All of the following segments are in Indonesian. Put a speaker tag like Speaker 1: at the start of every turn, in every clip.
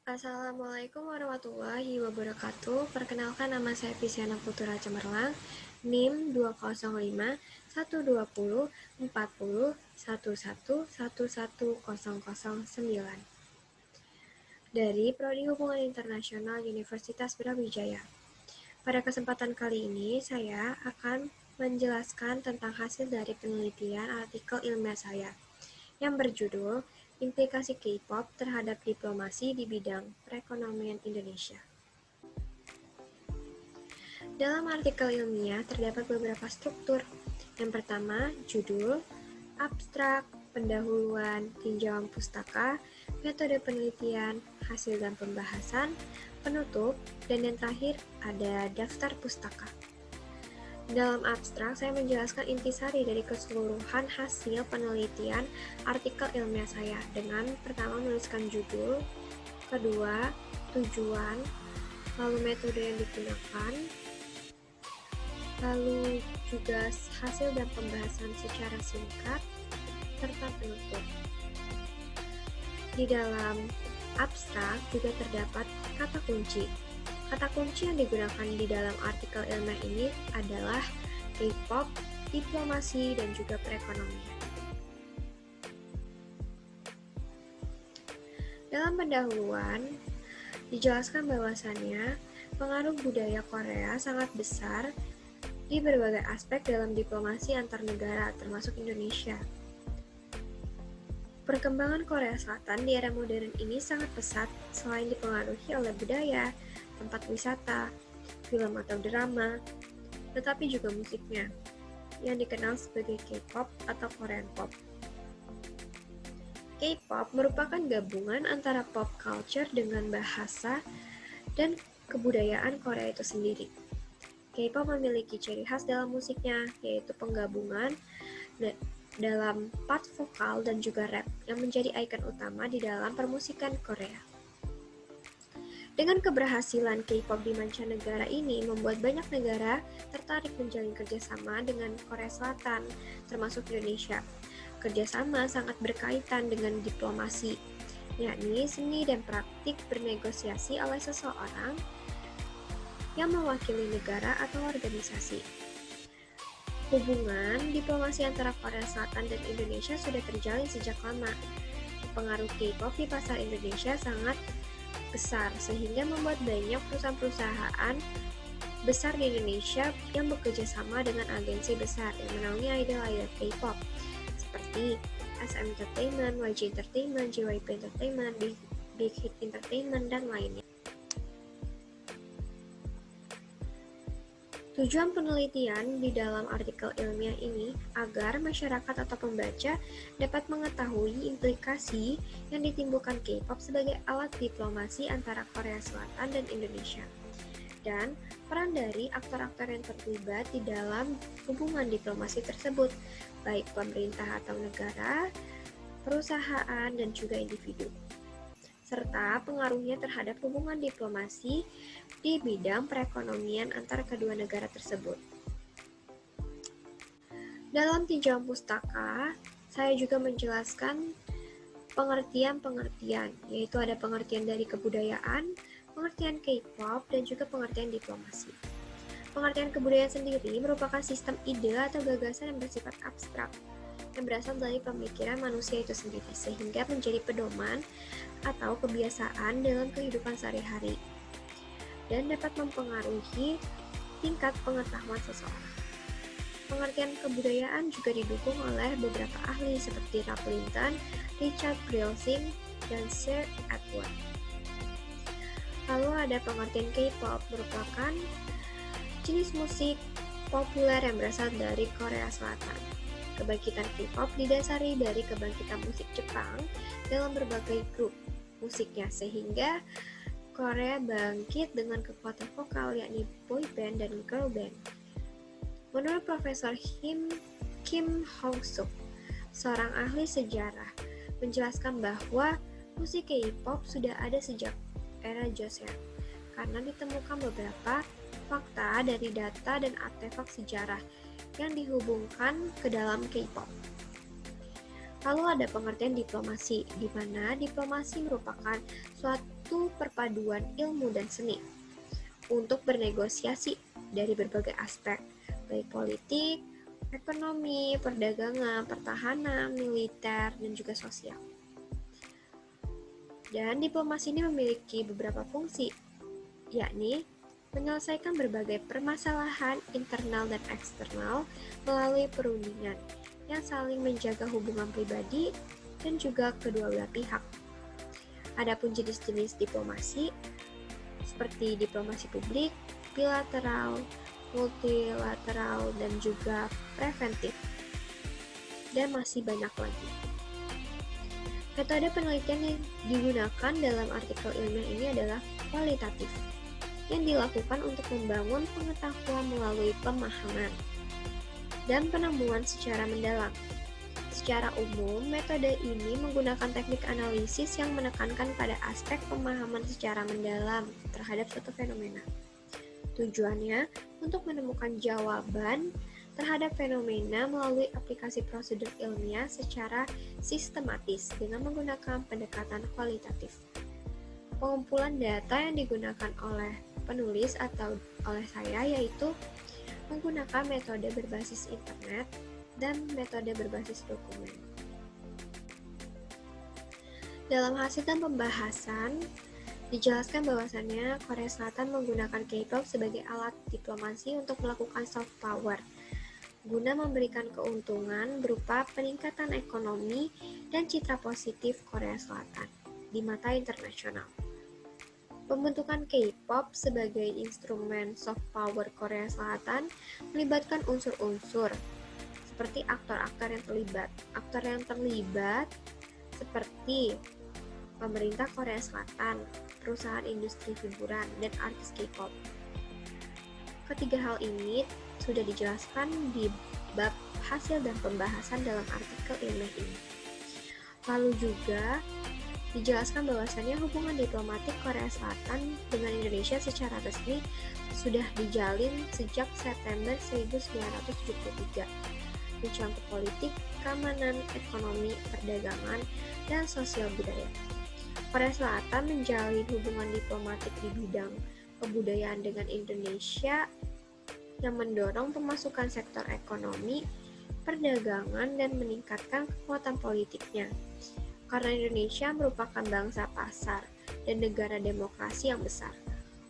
Speaker 1: Assalamualaikum warahmatullahi wabarakatuh. Perkenalkan, nama saya Visiana Putra Cemerlang, NIM 205-120-40-11-11-11009 dari Prodi Hubungan Internasional Universitas Brawijaya. Pada kesempatan kali ini, saya akan menjelaskan tentang hasil dari penelitian artikel ilmiah saya yang berjudul Implikasi K-pop terhadap diplomasi di bidang perekonomian Indonesia. Dalam artikel ilmiah terdapat beberapa struktur. Yang pertama, judul, abstrak, pendahuluan, tinjauan pustaka, metode penelitian, hasil dan pembahasan, penutup, dan yang terakhir ada daftar pustaka. Dalam abstrak, saya menjelaskan intisari dari keseluruhan hasil penelitian artikel ilmiah saya dengan pertama menuliskan judul, kedua, tujuan, lalu metode yang digunakan, lalu juga hasil dan pembahasan secara singkat, serta penutup. Di dalam abstrak juga terdapat kata kunci. Kata kunci yang digunakan di dalam artikel ilmiah ini adalah K-pop, diplomasi, dan juga perekonomian. Dalam pendahuluan, dijelaskan bahwasannya pengaruh budaya Korea sangat besar di berbagai aspek dalam diplomasi antar negara, termasuk Indonesia. Perkembangan Korea Selatan di era modern ini sangat pesat selain dipengaruhi oleh budaya, tempat wisata, film atau drama, tetapi juga musiknya, yang dikenal sebagai K-pop atau Korean pop. K-pop merupakan gabungan antara pop culture dengan bahasa dan kebudayaan Korea itu sendiri. K-pop memiliki ciri khas dalam musiknya, yaitu penggabungan dalam part vokal dan juga rap yang menjadi ikon utama di dalam permusikan Korea. Dengan keberhasilan K-pop di mancanegara ini membuat banyak negara tertarik menjalin kerjasama dengan Korea Selatan, termasuk Indonesia. Kerjasama sangat berkaitan dengan diplomasi, yakni seni dan praktik bernegosiasi oleh seseorang yang mewakili negara atau organisasi. Hubungan diplomasi antara Korea Selatan dan Indonesia sudah terjalin sejak lama. Pengaruh K-pop di pasar Indonesia sangat besar, sehingga membuat banyak perusahaan-perusahaan besar di Indonesia yang bekerja sama dengan agensi besar yang menaungi idol-idol K-pop seperti SM Entertainment, YG Entertainment, JYP Entertainment, Big Hit Entertainment, dan lainnya. Tujuan penelitian di dalam artikel ilmiah ini agar masyarakat atau pembaca dapat mengetahui implikasi yang ditimbulkan K-pop sebagai alat diplomasi antara Korea Selatan dan Indonesia, dan peran dari aktor-aktor yang terlibat di dalam hubungan diplomasi tersebut, baik pemerintah atau negara, perusahaan, dan juga individu, serta pengaruhnya terhadap hubungan diplomasi di bidang perekonomian antara kedua negara tersebut. Dalam tinjauan pustaka, saya juga menjelaskan pengertian-pengertian, yaitu ada pengertian dari kebudayaan, pengertian K-pop, dan juga pengertian diplomasi. Pengertian kebudayaan sendiri merupakan sistem ide atau gagasan yang bersifat abstrak, yang berasal dari pemikiran manusia itu sendiri, sehingga menjadi pedoman atau kebiasaan dalam kehidupan sehari-hari, dan dapat mempengaruhi tingkat pengetahuan seseorang. Pengertian kebudayaan juga didukung oleh beberapa ahli seperti Ralph Linton, Richard Grilsing, dan Sir Edward. Lalu ada pengertian K-pop, merupakan jenis musik populer yang berasal dari Korea Selatan. Kebangkitan K-pop didasari dari kebangkitan musik Jepang dalam berbagai grup musiknya, sehingga Korea bangkit dengan kekuatan vokal, yakni boy band dan girl band. Menurut Profesor Kim Hong-suk, seorang ahli sejarah, menjelaskan bahwa musik K-pop sudah ada sejak era Joseon, karena ditemukan beberapa fakta dari data dan artefak sejarah yang dihubungkan ke dalam K-pop. Lalu ada pengertian diplomasi, di mana diplomasi merupakan suatu perpaduan ilmu dan seni untuk bernegosiasi dari berbagai aspek, baik politik, ekonomi, perdagangan, pertahanan, militer, dan juga sosial. Dan diplomasi ini memiliki beberapa fungsi, yakni menyelesaikan berbagai permasalahan internal dan eksternal melalui perundingan yang saling menjaga hubungan pribadi dan juga kedua belah pihak. Adapun jenis-jenis diplomasi seperti diplomasi publik, bilateral, multilateral, dan juga preventif. Dan masih banyak lagi. Metode penelitian yang digunakan dalam artikel ilmiah ini adalah kualitatif, yang dilakukan untuk membangun pengetahuan melalui pemahaman dan penemuan secara mendalam. Secara umum, metode ini menggunakan teknik analisis yang menekankan pada aspek pemahaman secara mendalam terhadap suatu fenomena. Tujuannya untuk menemukan jawaban terhadap fenomena melalui aplikasi prosedur ilmiah secara sistematis dengan menggunakan pendekatan kualitatif. Pengumpulan data yang digunakan oleh penulis atau oleh saya yaitu menggunakan metode berbasis internet dan metode berbasis dokumen. Dalam hasil dan pembahasan, dijelaskan bahwasannya Korea Selatan menggunakan K-pop sebagai alat diplomasi untuk melakukan soft power, guna memberikan keuntungan berupa peningkatan ekonomi dan citra positif Korea Selatan di mata internasional. Pembentukan K-pop sebagai instrumen soft power Korea Selatan melibatkan unsur-unsur seperti aktor-aktor yang terlibat. Aktor yang terlibat seperti pemerintah Korea Selatan, perusahaan industri hiburan, dan artis K-pop. Ketiga hal ini sudah dijelaskan di bab hasil dan pembahasan dalam artikel ilmiah ini. Lalu juga dijelaskan bahwasannya hubungan diplomatik Korea Selatan dengan Indonesia secara resmi sudah dijalin sejak September 1973, mencangkup politik, keamanan, ekonomi, perdagangan, dan sosial budaya. Korea Selatan menjalin hubungan diplomatik di bidang kebudayaan dengan Indonesia yang mendorong pemasukan sektor ekonomi, perdagangan, dan meningkatkan kekuatan politiknya. Karena Indonesia merupakan bangsa pasar dan negara demokrasi yang besar,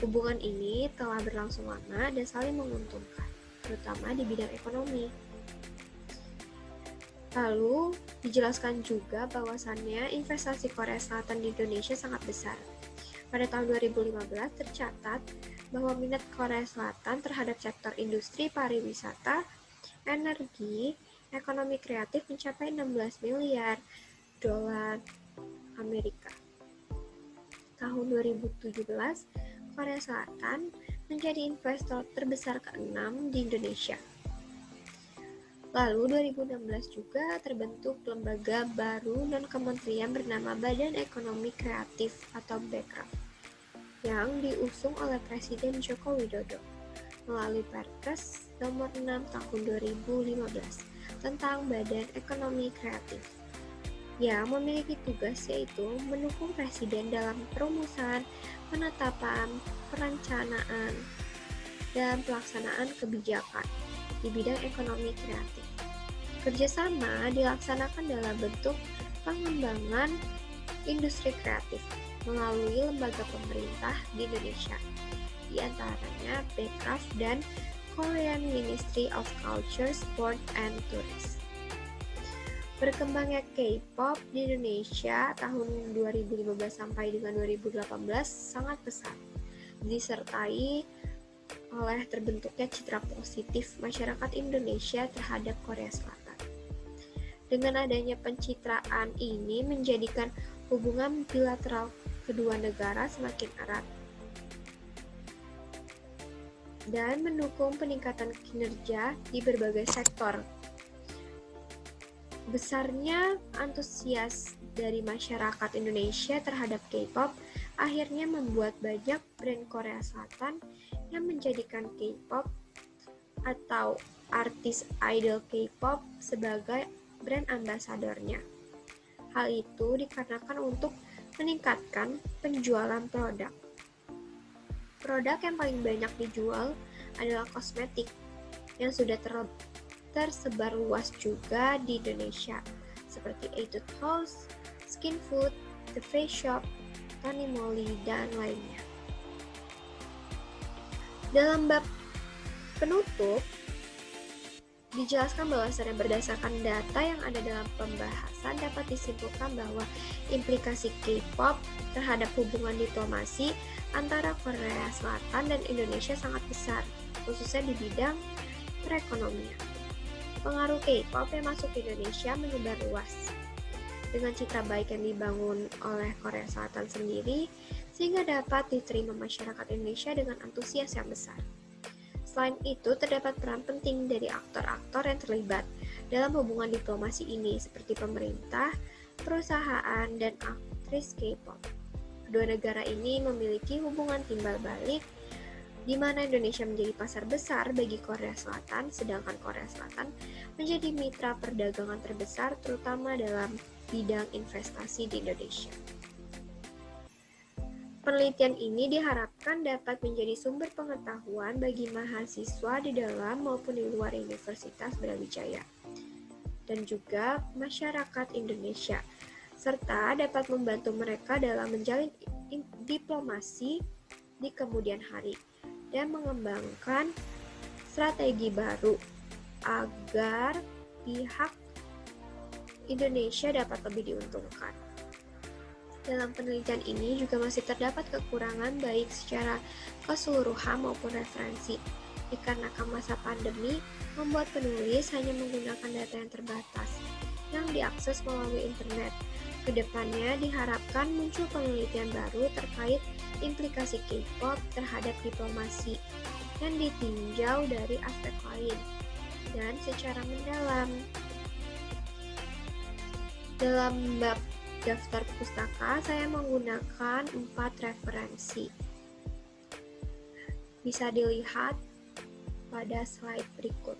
Speaker 1: hubungan ini telah berlangsung lama dan saling menguntungkan, terutama di bidang ekonomi. Lalu, dijelaskan juga bahwasannya investasi Korea Selatan di Indonesia sangat besar. Pada tahun 2015 tercatat bahwa minat Korea Selatan terhadap sektor industri pariwisata, energi, ekonomi kreatif mencapai 16 miliar dolar Amerika. Tahun 2017, Korea Selatan menjadi investor terbesar ke-6 di Indonesia. Lalu 2016 juga terbentuk lembaga baru dan kementerian bernama Badan Ekonomi Kreatif atau BEKRAF yang diusung oleh Presiden Joko Widodo melalui Perpres nomor 6 tahun 2015 tentang Badan Ekonomi Kreatif yang memiliki tugas yaitu mendukung Presiden dalam perumusan, penetapan, perencanaan, dan pelaksanaan kebijakan di bidang ekonomi kreatif. Kerjasama dilaksanakan dalam bentuk pengembangan industri kreatif melalui lembaga pemerintah di Indonesia, di antaranya BEKRAF dan Korean Ministry of Culture, Sport, and Tourism. Berkembangnya K-pop di Indonesia tahun 2015 sampai dengan 2018 sangat pesat, disertai oleh terbentuknya citra positif masyarakat Indonesia terhadap Korea Selatan. Dengan adanya pencitraan ini menjadikan hubungan bilateral kedua negara semakin erat dan mendukung peningkatan kinerja di berbagai sektor. Besarnya antusias dari masyarakat Indonesia terhadap K-pop akhirnya membuat banyak brand Korea Selatan yang menjadikan K-pop atau artis idol K-pop sebagai brand ambasadornya. Hal itu dikarenakan untuk meningkatkan penjualan produk. Produk yang paling banyak dijual adalah kosmetik yang sudah tersebar luas juga di Indonesia, seperti Etude House, Skin Food, The Face Shop, Tony Moly, dan lainnya. Dalam bab penutup, dijelaskan bahwasannya berdasarkan data yang ada dalam pembahasan dapat disimpulkan bahwa implikasi K-pop terhadap hubungan diplomasi antara Korea Selatan dan Indonesia sangat besar, khususnya di bidang perekonomian. Pengaruh K-pop yang masuk ke Indonesia menyebar luas dengan citra baik yang dibangun oleh Korea Selatan sendiri, sehingga dapat diterima masyarakat Indonesia dengan antusias yang besar. Selain itu, terdapat peran penting dari aktor-aktor yang terlibat dalam hubungan diplomasi ini, seperti pemerintah, perusahaan, dan aktris K-pop. Kedua negara ini memiliki hubungan timbal balik, di mana Indonesia menjadi pasar besar bagi Korea Selatan, sedangkan Korea Selatan menjadi mitra perdagangan terbesar, terutama dalam bidang investasi di Indonesia. Penelitian ini diharapkan dapat menjadi sumber pengetahuan bagi mahasiswa di dalam maupun di luar Universitas Brawijaya, dan juga masyarakat Indonesia, serta dapat membantu mereka dalam menjalin diplomasi di kemudian hari, dan mengembangkan strategi baru agar pihak Indonesia dapat lebih diuntungkan. Dalam penelitian ini juga masih terdapat kekurangan baik secara keseluruhan maupun referensi, dikarenakan masa pandemi membuat penulis hanya menggunakan data yang terbatas yang diakses melalui internet. Kedepannya diharapkan muncul penelitian baru terkait implikasi K-pop terhadap diplomasi yang ditinjau dari aspek lain dan secara mendalam. Dalam bab daftar pustaka, saya menggunakan 4 referensi. Bisa dilihat pada slide berikut.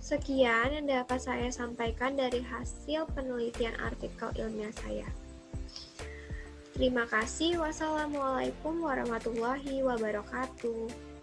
Speaker 1: Sekian yang dapat saya sampaikan dari hasil penelitian artikel ilmiah saya. Terima kasih. Wassalamualaikum warahmatullahi wabarakatuh.